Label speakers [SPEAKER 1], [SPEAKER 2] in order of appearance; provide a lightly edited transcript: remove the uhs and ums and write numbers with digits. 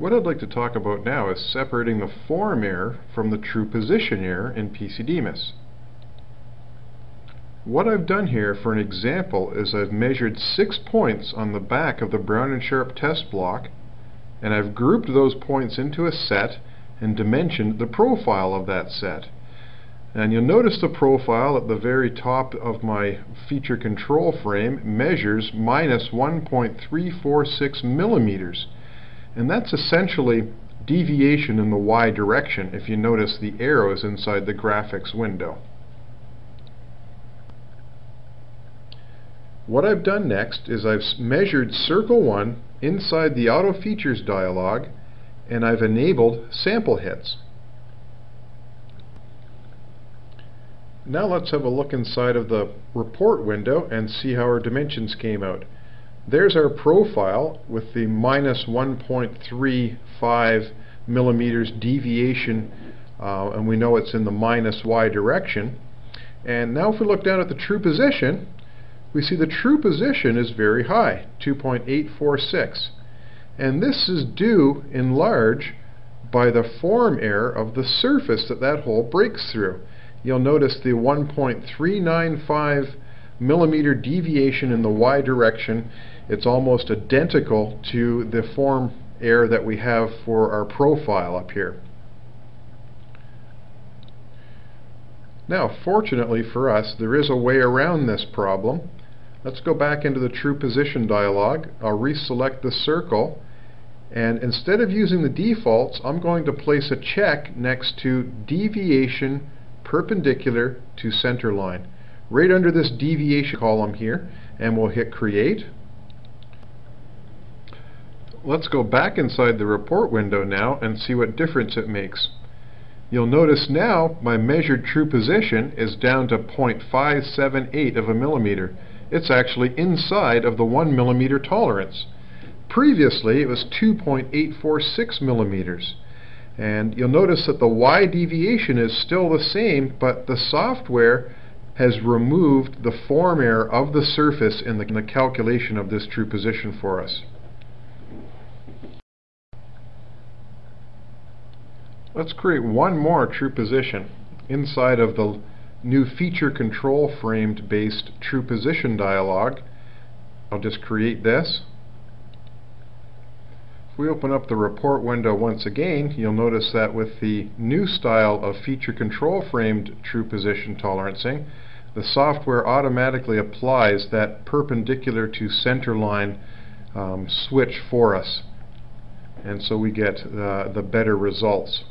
[SPEAKER 1] What I'd like to talk about now is separating the form error from the true position error in DMIS. What I've done here for an example is I've measured 6 points on the back of the Brown and Sharp test block, and I've grouped those points into a set and dimensioned the profile of that set. And you'll notice the profile at the very top of my feature control frame measures minus 1.346 millimeters. And that's essentially deviation in the Y direction if you notice the arrows inside the graphics window. What I've done next is I've measured circle 1 inside the Auto Features dialog, and I've enabled sample hits. Now let's have a look inside of the report window and see how our dimensions came out. There's our profile with the minus 1.35 millimeters deviation, and we know it's in the minus Y direction. And now if we look down at the true position, we see the true position is very high, 2.846. And this is due in large by the form error of the surface that hole breaks through. You'll notice the 1.395 millimeter deviation in the Y direction. It's almost identical to the form error that we have for our profile up here. Now, fortunately for us, there is a way around this problem. Let's go back into the true position dialog. I'll reselect the circle, and instead of using the defaults, I'm going to place a check next to deviation perpendicular to center line, right under this deviation column here, and we'll hit create. Let's go back inside the report window now and see what difference it makes. You'll notice now my measured true position is down to 0.578 of a millimeter. It's actually inside of the 1 millimeter tolerance. Previously it was 2.846 millimeters. And you'll notice that the Y deviation is still the same, but the software has removed the form error of the surface in the calculation of this true position for us. Let's create one more true position inside of the new feature control framed based true position dialog. I'll just create this. If we open up the report window once again, you'll notice that with the new style of feature control framed true position tolerancing, the software automatically applies that perpendicular to center line switch for us, and so we get the better results.